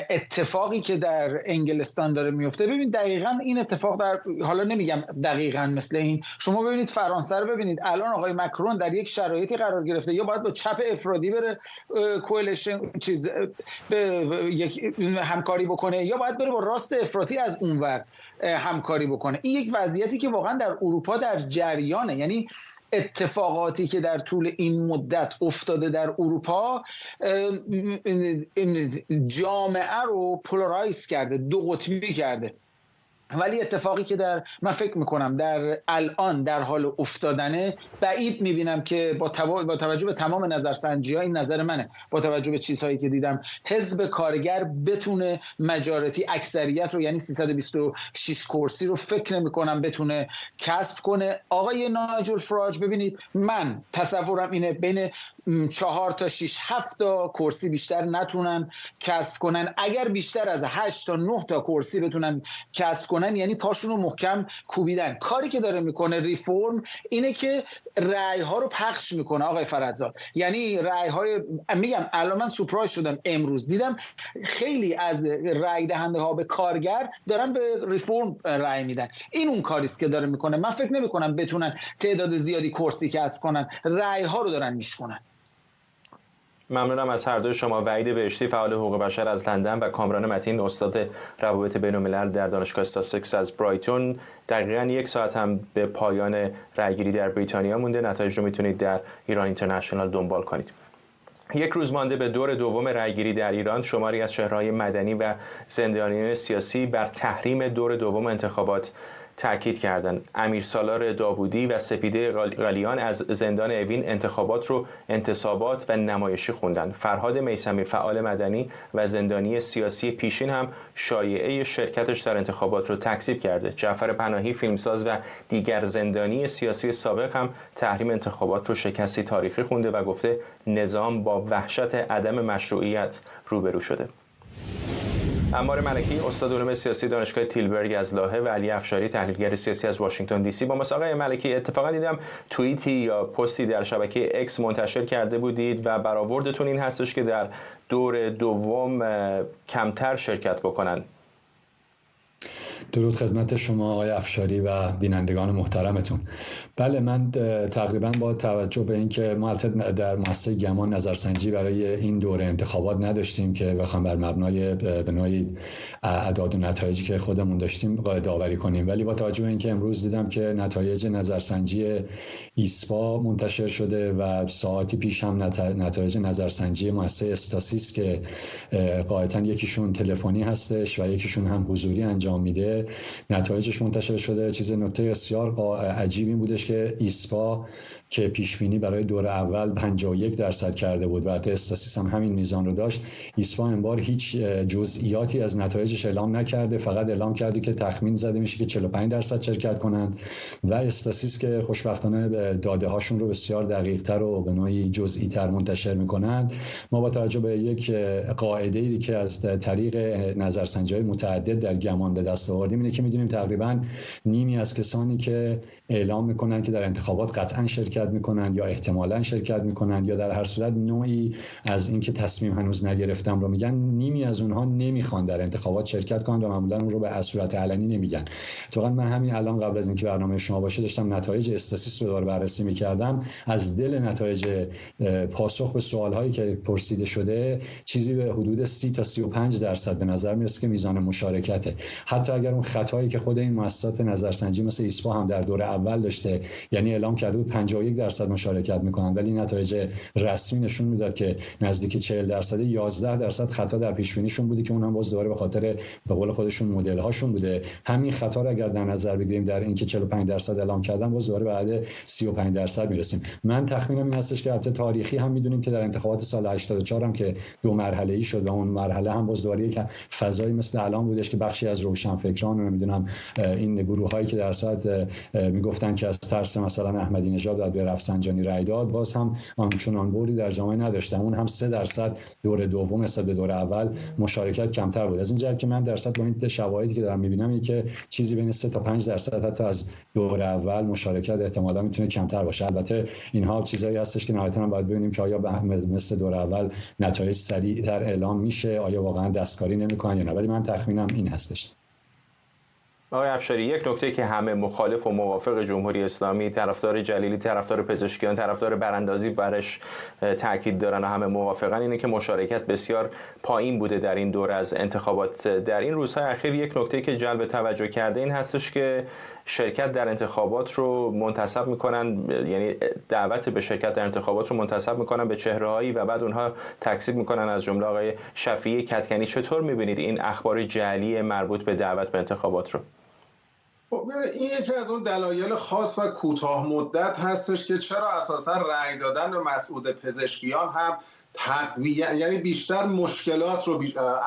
اتفاقی که در انگلستان داره میفته، ببینید دقیقاً این اتفاق در، حالا نمیگم دقیقاً مثل این، شما ببینید فرانسه رو ببینید، الان آقای مکرون در یک شرایطی قرار گرفته یا باید با چپ افراطی بره کوالیشن همکاری بکنه یا باید بره با راست افراطی از اونور همکاری بکنه. این یک وضعیتی که واقعاً در اروپا در جریانه، یعنی اتفاقاتی که در طول این مدت افتاده در اروپا جامعه رو پولارایز کرده، دو قطبی کرده. ولی اتفاقی که من فکر میکنم در الان در حال افتادنه، بعید میبینم که با توجه به تمام نظرسنجی‌ها، این نظر منه، با توجه به چیزهایی که دیدم، حزب کارگر بتونه مجارتی اکثریت رو، یعنی 326 کرسی رو فکر نمیکنم بتونه کسب کنه. آقای نایجل فاراج، ببینید من تصورم اینه بین 4 تا 6 7 تا کرسی بیشتر نتونن کسب کنن. اگر بیشتر از 8 تا 9 تا کرسی بتونن کسب کنن یعنی پاشون رو محکم کوبیدن. کاری که داره میکنه ریفورم اینه که رأی ها رو پخش میکنه آقای فرزاد، یعنی رأی های، میگم الان من سورپرایز شدم امروز دیدم خیلی از رأی دهنده ها به کارگر دارن به ریفورم رأی میدن. این اون کاریست که داره میکنه. من فکر نمی کنم بتونن تعداد زیادی کرسی کسب کنن، رأی ها رو دارن میشکنن. ممنونم از هر دو شما. وحید بهشتی، فعال حقوق بشر از لندن، و کامران متین، استاد روابط بین‌الملل در دانشگاه استاسکس از برایتون. دقیقاً 1 ساعت هم به پایان رأیگیری در بریتانیا مونده. نتایج رو میتونید در ایران اینترنشنال دنبال کنید. یک روز مانده به دور دوم رأیگیری در ایران، شماری از چهره‌های مدنی و زندانیان سیاسی بر تحریم دور دوم انتخابات تاکید کردند. امیرسالار داوودی و سپیده قلیان از زندان اوین انتخابات رو انتصابات و نمایشی خوندن. فرهاد میثمی فعال مدنی و زندانی سیاسی پیشین هم شایعه شرکتش در انتخابات رو تکذیب کرده. جعفر پناهی فیلمساز و دیگر زندانی سیاسی سابق هم تحریم انتخابات رو شکستی تاریخی خونده و گفته نظام با وحشت عدم مشروعیت روبرو شده. عمار ملکی استاد علوم سیاسی دانشگاه تیلبرگ از لاهه و علی افشاری تحلیلگر سیاسی از واشنگتن دی سی با ما. آقای ملکی، اتفاقا دیدم توییتی یا پستی در شبکه اکس منتشر کرده بودید و برآوردتون این هستش که در دور دوم کمتر شرکت بکنن. درود خدمت شما آقای افشاری و بینندگان محترمتون. بله، من تقریبا با توجه به اینکه ما در مؤسسه گمان نظرسنجی برای این دوره انتخابات نداشتیم که بخوام بر مبنای اعداد و نتایجی که خودمون داشتیم داوری کنیم، ولی با توجه به اینکه امروز دیدم که نتایج نظرسنجی ایسپا منتشر شده و ساعتی پیش هم نتایج نظرسنجی مؤسسه استاسیس که قاعدتاً یکیشون تلفنی هستش و یکیشون هم حضوری انجام میده نتایجش منتشر شده، نکته بسیار عجیبی بودش که ایسپا که پیشبینی برای دور اول 51% کرده بود و استاسیس هم همین میزان رو داشت، ایسپا این بار هیچ جزئیاتی از نتایجش اعلام نکرده، فقط اعلام کرده که تخمین زده میشه که 45% شرکت کنند و استاسیس که خوشبختانه داده هاشون رو بسیار دقیق‌تر و به نوعی جزئی‌تر منتشر میکنند. ما با توجه به یک قاعده‌ای که از طریق نظرسنجی‌های متعدد در گمان به دست آوردیم اینه که می‌دونیم تقریباً نیمی از کسانی که اعلام میکنن که در انتخابات قطعاً شرکت میکنند یا احتمالاً شرکت میکنند یا در هر صورت نوعی از اینکه تصمیم هنوز نگرفتم رو میگن، نیمی از اونها نمیخوان در انتخابات شرکت کنند و معمولاً اون رو به صورت علنی نمیگن. اتفاقاً من همین الان قبل از اینکه برنامه شما باشه داشتم نتایج استاسیس رو دور بررسی میکردم. از دل نتایج پاسخ به سوالهایی که پرسیده شده چیزی به حدود 30 تا 35% به نظر میاد که میزان مشارکته. حتی اگر اون خطایی که خود این مؤسسات نظرسنجی مثل ایسپا هم در دور اول داشته، یعنی اعلام کرده بود 51% مشارکت میکنن، ولی نتایج رسمی نشون میداد که نزدیک 40%، 11% خطا در پیش بینیشون بوده که اونم باز دوباره به خاطر به قول خودشون مدل هاشون بوده. همین خطا رو اگر در نظر بگیریم در اینکه 45% اعلام کردن، باز دوباره به حد 35% میرسیم. من تخمینم این هستش که البته تاریخی هم میدونیم که در انتخابات سال 84 هم که دو مرحله ای شد و اون مرحله هم باز دوباره یک فضایی مثل الان بودش که بخشی از روشنفکران و نمیدونم این گروهایی که در صورت میگفتن که از ترس مثلا احمدی نژاد باید به رفسنجانی رای داد، باز هم آنچنان بردی در جامعه نداشتن. اون هم 3% دور دوم نسبت به دور اول مشارکت کمتر بود. از این جهت که من درصد با این شواهدی که دارم میبینم اینه که چیزی بین 3 تا 5% حتی از دور اول مشارکت احتمالاً میتونه کمتر باشه. البته اینها چیزایی هستش که نهایتاً باید ببینیم که آیا مثل دور اول نتایج سریعتر اعلام میشه، آیا واقعا دستکاری نمیکنن یا نه، ولی من تخمینم این هستش. آقای افشاری، یک نکته که همه مخالف و موافق جمهوری اسلامی، طرفدار جلیلی، طرفدار پزشکیان، طرفدار براندازی برش تاکید دارن و همه موافقن اینه که مشارکت بسیار پایین بوده در این دوره از انتخابات. در این روزهای اخیر یک نکته که جلب توجه کرده این هستش که شرکت در انتخابات رو منتسب میکنن، یعنی دعوت به شرکت در انتخابات رو منتسب میکنن به چهره‌هایی و بعد اونها تکذیب میکنن، از جمله آقای شفیعی کدکنی. چطور میبینید این اخبار جعلی مربوط به دعوت به انتخابات رو؟ این یکی از اون دلایل خاص و کوتاه مدت هستش که چرا اساسا رأی دادن به مسعود پزشکیان هم تقویت، یعنی بیشتر مشکلات رو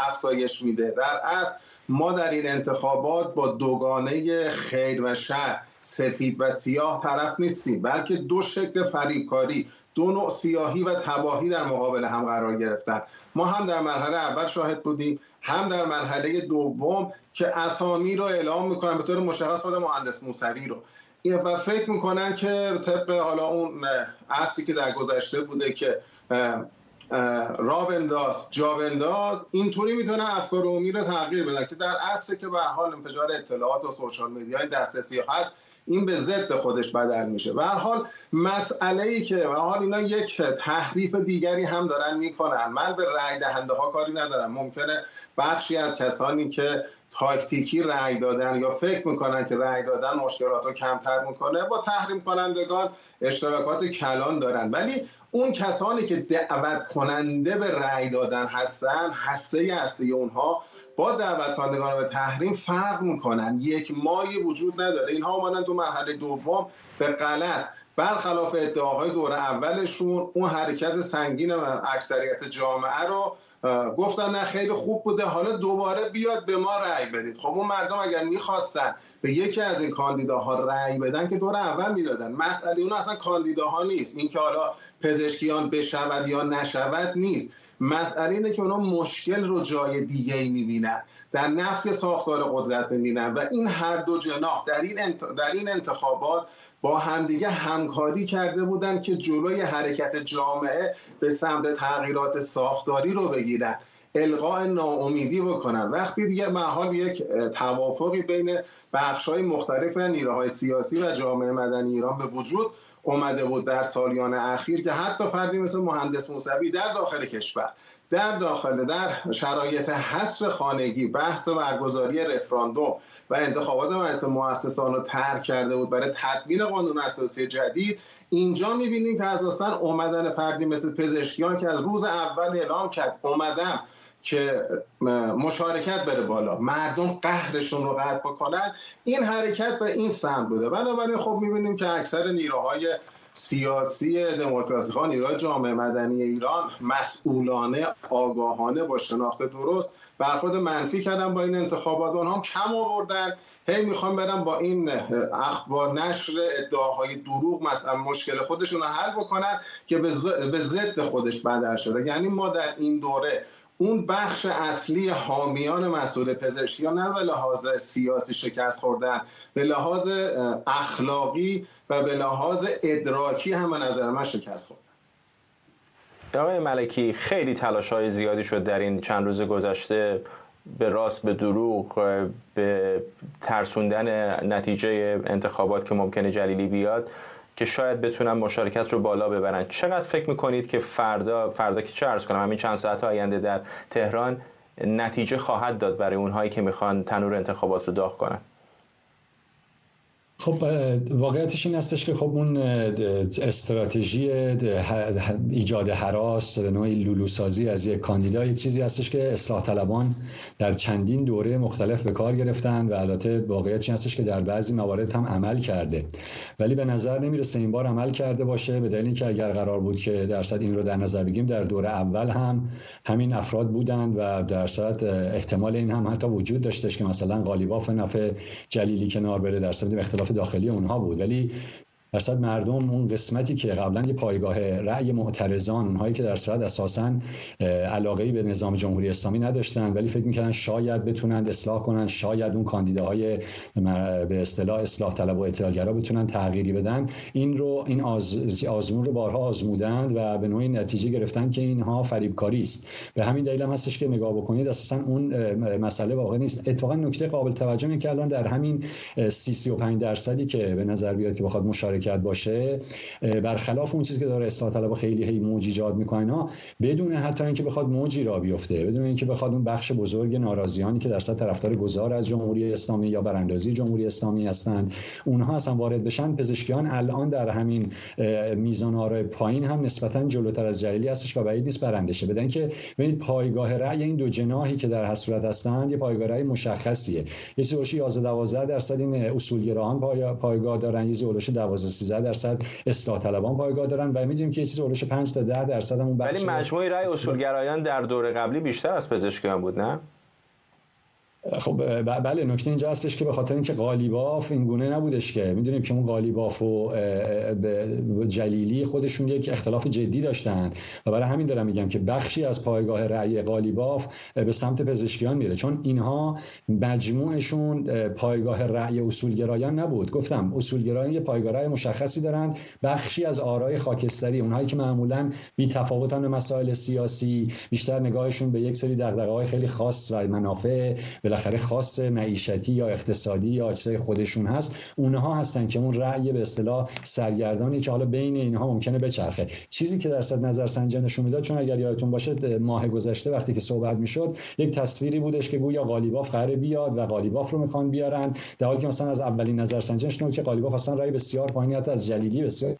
افزایش میده. در اصل ما در این انتخابات با دوگانه خیر و شر، سفید و سیاه طرف نیستیم، بلکه دو شکل فریبکاری، دو نوع سیاهی و تباهی در مقابل هم قرار گرفتن. ما هم در مرحله اول شاهد بودیم، هم در مرحله دوم که اسامی رو اعلام میکنن، به طور مشخص خود مهندس موسوی رو، و فکر میکنن که طبق حالا اون اصلی که در گذشته بوده که راه بنداز جا بنداز، اینطوری میتونن افکار عمومی رو تغییر بدن که در اصلی که به حال انفجار اطلاعات و سوشال میدیای دسترسی هست، این به ضد خودش بدل میشه. به هر حال مسئله‌ای که به حال اینا یک تحریف دیگری هم دارن میکنن. من به رأی دهنده ها کاری ندارم. ممکنه بخشی از کسانی که تاکتیکی رأی دادن یا فکر میکنن که رأی دادن مشکلات رو کمتر میکنه با تحریم کنندگان اشتراکات کلان دارن، ولی اون کسانی که دعوت کننده به رأی دادن هستن، هسته اصلی اونها با دعوت کنندگان به تحریم فرق میکنن. یک مایه وجود نداره. اینها اومدن تو مرحله دوم به غلط برخلاف ادعاهای دور اولشون اون حرکت سنگین اکثریت جامعه رو گفتن نه خیلی خوب بوده، حالا دوباره بیاد به ما رأی بدید. خب اون مردم اگر میخواستن به یکی از این کاندیداها رأی بدن که دور اول میدادن. مسئله اون اصلا کاندیداها نیست، این که حالا پزشکیان بشود یا نشود نیست. مسئله اینه که اونا مشکل رو جای دیگه‌ای میبینن، در نفی ساختار قدرت میبینن و این هر دو جناح در این انتخابات با همدیگه همکاری کرده بودن که جلوی حرکت جامعه به سمت تغییرات ساختاری رو بگیرن، القاء ناامیدی بکنن. وقتی دیگه محال یک توافقی بین بخش‌های مختلف نیروهای سیاسی و جامعه مدنی ایران به وجود اومده بود در سالیان اخیر که حتی فردی مثل مهندس موسوی در داخل کشور در شرایط حصر خانگی بحث برگزاری رفراندوم و انتخابات مجلس مؤسسان رو ترک کرده بود برای تدوین قانون اساسی جدید، اینجا می‌بینیم که اساساً اومدن فردی مثل پزشکیان که از روز اول اعلام کرد اومدم که مشارکت بره بالا، مردم قهرشون رو قطع بکنن، این حرکت به این سمت بوده. بنابراین خب می‌بینیم که اکثر نیروهای سیاسی دموکراسی خواه، نیروهای جامعه مدنی ایران مسئولانه، آگاهانه، با شناخت درست برخورد منفی کردن با این انتخابات. اونها هم کم آوردن، هی میخوان برن با این اخبار نشر ادعاهای دروغ مثلا مشکل خودشون رو حل بکنن که به ضد خودش بدل شده. یعنی ما در این دوره اون بخش اصلی حامیان مسئول پزشکیان نه به لحاظ سیاسی شکست خوردن، به لحاظ اخلاقی و به لحاظ ادراکی هم به نظر من شکست خوردن. آقای ملکی، خیلی تلاش‌های زیادی شد در این چند روز گذشته، به راست به دروغ، به ترسوندن نتیجه انتخابات که ممکنه جلیلی بیاد که شاید بتونن مشارکت رو بالا ببرن. چقدر فکر میکنید که فردا که چه عرض کنم همین چند ساعت آینده در تهران نتیجه خواهد داد برای اونهایی که میخوان تنور انتخابات رو داغ کنن؟ خب واقعیتش این هستش که خب اون استراتژی ایجاد هراس به نوعی لولوسازی از یک کاندیدا یک چیزی هستش که اصلاح طلبان در چندین دوره مختلف به کار گرفتن و البته واقعیتش این هستش که در بعضی موارد هم عمل کرده، ولی به نظر نمیرسه این بار عمل کرده باشه، به دلیلی که اگر قرار بود که درصد این رو در نظر بگیریم در دوره اول هم همین افراد بودند و درصد احتمال این هم حتی وجود داشتش که مثلا قالیباف نفع جلیلی کنار بره، درصد اختلاف داخلی اونها بود، ولی درصد مردم اون قسمتی که قبلا یه پایگاه رأی معترضان، اونهایی که در صورت اساساً علاقه‌ای به نظام جمهوری اسلامی نداشتن ولی فکر می‌کردن شاید بتونن اصلاح کنن، شاید اون کاندیداهای به اصطلاح اصلاح طلب و اعتدالگرا بتونن تغییری بدن، این آزمون رو بارها آزمودند و به نوعی نتیجه گرفتن که اینها فریبکاری است. به همین دلیل هم هستش که نگاه بکنید اساساً اون مسئله واقع نیست. اتفاقا نکته قابل توجه اینه که الان در همین 35% که به نظر بیاد که بخواد مشارکت باشه، برخلاف اون چیزی که داره اصلاح طلب خیلی موج ایجاد میکنه، بدون حتی اینکه بخواد موجی را بیفته، بدون اینکه بخواد اون بخش بزرگ ناراضیانی که درصد طرفدار گذار از جمهوری اسلامی یا براندازی جمهوری اسلامی هستند اونها اصلا وارد بشن، پزشکیان الان در همین میزان آرای پایین هم نسبتا جلوتر از جلیلی هستش و بعید نیست برنده شه. بدن که ببینید پایگاه رأی این دو جناحی که در هر صورت هستند یه پایگاه رأی مشخصیه، یه چیزی 11-12% این اصولگراهان پایگاه دارن، یه چیزی 12-13% اصلاح طلبان پایگاه دارن و می‌دونیم که یه چیزی 5 تا 10% هم اون بخش. ولی مجموع رأی اصولگرایان در دوره قبلی بیشتر از پزشکیان بود، نه؟ خب بله، نکته اینجا هستش که به خاطر اینکه قالیباف این گونه نبودش که میدونیم که اون قالیباف و جلیلی خودشون یک اختلاف جدی داشتن و برای همین دارم میگم که بخشی از پایگاه رأی قالیباف به سمت پزشکیان میره، چون اینها مجموعشون پایگاه رأی اصولگرایان نبود. گفتم اصولگرایان یه پایگاه رأی مشخصی دارن، بخشی از آرای خاکستری، اونهایی که معمولاً بی تفاوتن به مسائل سیاسی، بیشتر نگاهشون به یک سری دغدغه‌های خیلی خاص و منافع بالاخره خاص معیشتی یا اقتصادی یا چیزای خودشون هست، اونها هستن که اون رأی به اصطلاح سرگردانی که حالا بین اینها ممکنه بچرخه. چیزی که در صد نظرسنجی نشون میداد، چون اگر یادتون باشه ماه گذشته وقتی که صحبت میشد یک تصویری بودش که گویا قالیباف قراره بیاد و قالیباف رو میخوان بیارن، در حالی که مثلا از اولین نظرسنجی نشون که قالیباف اصلا رأی بسیار پایینی حتی از جلیلی بسیار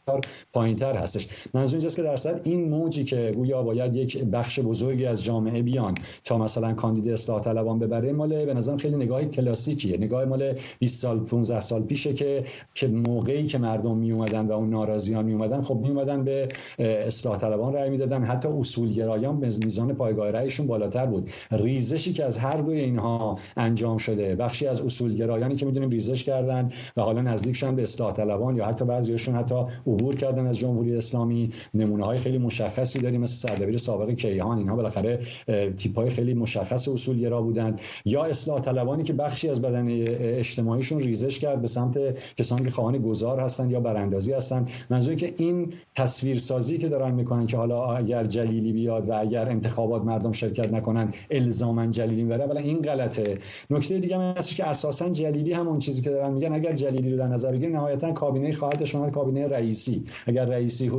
پایینتر هستش. منظور اینجاست که در صد این موجی که گویا باید یک بخش بزرگی از جامعه بیان تا مثلا کاندید اصلاح طلبان ببره، مال به نظرم خیلی نگاه کلاسیکیه، نگاه مال 20 سال 15 سال پیشه که موقعی که مردم می اومدن و اون ناراضیان می اومدن، خب می اومدن به اصلاح طلبان رأی میدادن، حتی اصولگرایان به میزان پایگاه رأیشون بالاتر بود. ریزشی که از هر دوی اینها انجام شده، بخشی از اصولگرایانی که میدونیم ریزش کردن و حالا نزدیک شدن به اصلاح طلبان یا حتی بعضیاشون حتی عبور کردن از جمهوری اسلامی، نمونه‌های خیلی مشخصی داریم مثل سردبیر سابق کیهان، اینها بالاخره تیپ‌های خیلی مشخص اصولگرا بودند، یا اصلاح طلبانی که بخشی از بدن اجتماعیشون ریزش کرد به سمت کسانی که خواهان گذار هستند یا براندازی هستند. منظوری که این تصویرسازی که دارن میکنن که حالا اگر جلیلی بیاد و اگر انتخابات مردم شرکت نکنن الزاما جلیلی میبره، ولی این غلطه. نکته دیگه هم هست که اساسا جلیلی هم اون چیزی که دارن میگن، اگر جلیلی رو در نظر بگیریم نهایتا کابینه خواهد شد، کابینه رئیسی. اگر رئیسی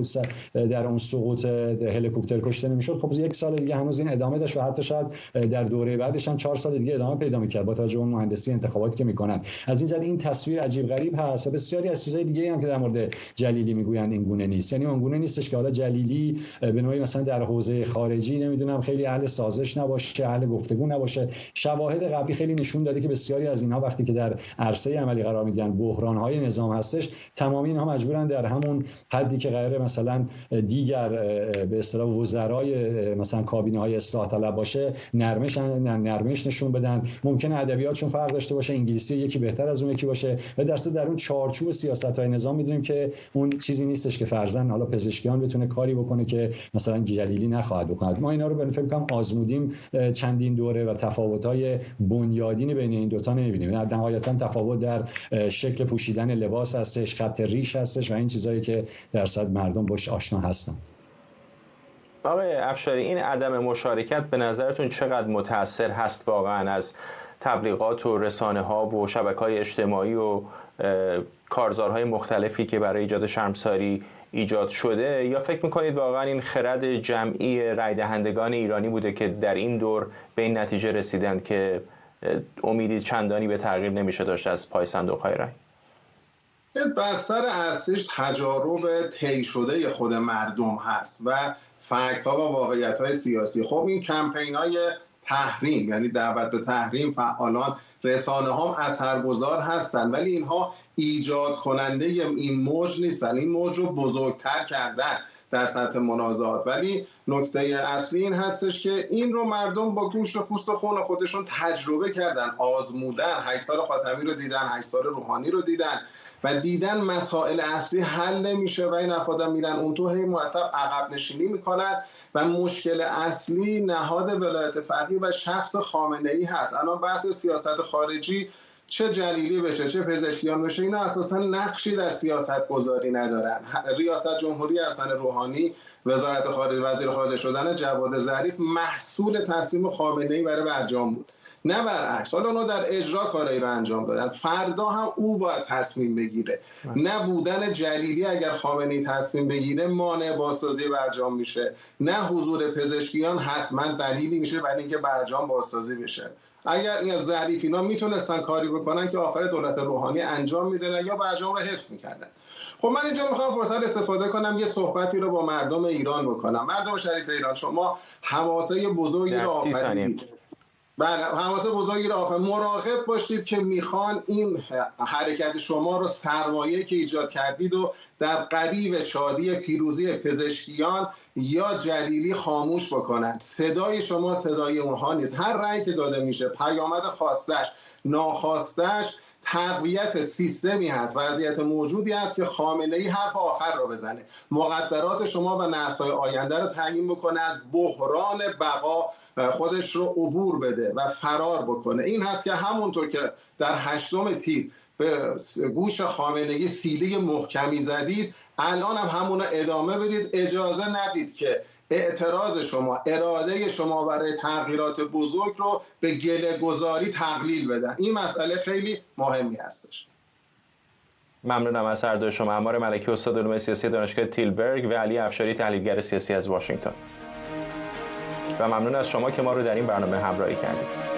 در اون سقوط هلیکوپتر کشته نمیشد، خب یک سال دیگه هنوز این ادامه داشت و حتی شاید در دوره بعدش هم 4 سال دیگه ادامه پیدا می‌کرد با توجه به اون مهندسی انتخاباتی که میکنن. از این جهت این تصویر عجیب غریب هست و بسیاری از چیزهای دیگه هم که در مورد جلیلی میگویند این گونه نیست. یعنی اون گونه نیستش که حالا جلیلی به نوعی مثلا در حوزه خارجی نمیدونم خیلی اهل سازش نباشه، اهل گفتگو نباشه. شواهد قبلی خیلی نشون داده که بسیاری از اینها وقتی که در عرصه عملی قرار میگیرن، بحران‌های نظام هستش، تمام اینها مجبورن در همون حدی که قراره مثلا دیگر به اصطلاح وزرای مثلا کابینه‌های اصلاح طلب باشه نرمش نشون بدن. ممکنه ادبیاتشون فرق داشته باشه، انگلیسی یکی بهتر از اون یکی باشه، و در اون چارچوب سیاست‌های نظام می‌دونیم که اون چیزی نیستش که فرضاً حالا پزشکیان بتونه کاری بکنه که مثلا جلیلی نخواهد بکنه. ما اینا رو به فکر کنم آزمودیم چندین دوره و تفاوت‌های بنیادین بین این دو تا نمی‌بینیم. نهایتاً تفاوت در شکل پوشیدن لباس هستش، خط ریش هستش و این چیزایی که درصد مردم باش آشنا هستن. آقای افشاری، این عدم مشارکت به نظرتون چقدر متأثر هست واقعا از تبلیغات و رسانه‌ها و شبکه‌های اجتماعی و کارزارهای مختلفی که برای ایجاد شرمساری ایجاد شده، یا فکر می‌کنید واقعا این خرد جمعی رای دهندگان ایرانی بوده که در این دور به این نتیجه رسیدند که امیدی چندانی به تغییر نمیشه داشت از پای صندوق‌های رای؟ بستر اصلیش تجارب طی شده خود مردم هست و فکت‌ها و واقعیت‌های سیاسی. خب این کمپین‌های تحریم، یعنی دعوت به تحریم، فعالان رسانه‌ها هم اثرگذار هستند، ولی اینها ایجاد کننده این موج نیستن. این موج رو بزرگتر کردن در سطح منازعات. ولی نکته اصلی این هستش که این رو مردم با گوشت و پوست و خون خودشون تجربه کردن، آزمودن. 8 سال خاتمی رو دیدن، 8 سال روحانی رو دیدن و دیدن مسائل اصلی حل نمیشه و این افراد میرن اون تو هی مرتب عقب نشینی میکنن و مشکل اصلی نهاد ولایت فقیه و شخص خامنه‌ای هست. الان بحث سیاست خارجی، چه جلیلی بشه چه پزشکیان بشه، اینا اساسا نقشی در سیاست گذاری ندارن. ریاست جمهوری حسن روحانی، وزارت خارجه، وزیر خارجه شدن جواد ظریف محصول تصمیم خامنه‌ای برای برجام بود، نه برعکس. حالا اونا در اجرا کاری رو انجام دادن، فردا هم او باید تصمیم بگیره. نه بودن جلیلی اگر خامنه‌ای تصمیم بگیره مانع بازسازی برجام میشه، نه حضور پزشکیان حتما دلیلی میشه برای اینکه برجام بازسازی بشه. اگر این ظریف اینا میتونستن کاری بکنن که آخر دولت روحانی انجام میدادن یا برجام رو حفظ میکردن. خب من اینجا میخوام فرصت استفاده کنم یه صحبتی رو با مردم ایران بکنم. مردم شریف ایران، شما حماسه بزرگی رو آفریدید. بله، حماسه بزرگی رو آفریدید. مراقب باشید که میخوان این حرکت شما رو، سرمایه که ایجاد کردید و در قریب شادی پیروزی پزشکیان یا جلیلی خاموش بکنند. صدای شما صدای اونها نیست. هر رأی که داده میشه پیامد خواستش ناخواستش تقویت سیستمی هست، وضعیت موجودی هست که خامنه‌ای حرف آخر رو بزنه، مقدرات شما و نسل‌های آینده رو تعیین بکنه، از بحران بقا خودش رو عبور بده و فرار بکنه. این هست که همونطور که در 8 تیر به گوش خامنه‌ای سیلی محکمی زدید، الان هم همون ادامه بدید. اجازه ندید که اعتراض شما، اراده شما برای تغییرات بزرگ رو به گله گذاری تقلیل بدن. این مسئله خیلی مهمی هستش. ممنونم از هر دو شما. عمار ملکی استاد علوم سیاسی دانشگاه تیلبرگ و علی افشاری تحلیلگر سیاسی از واشنگتن. و ممنون از شما که ما رو در این برنامه همراهی کردید.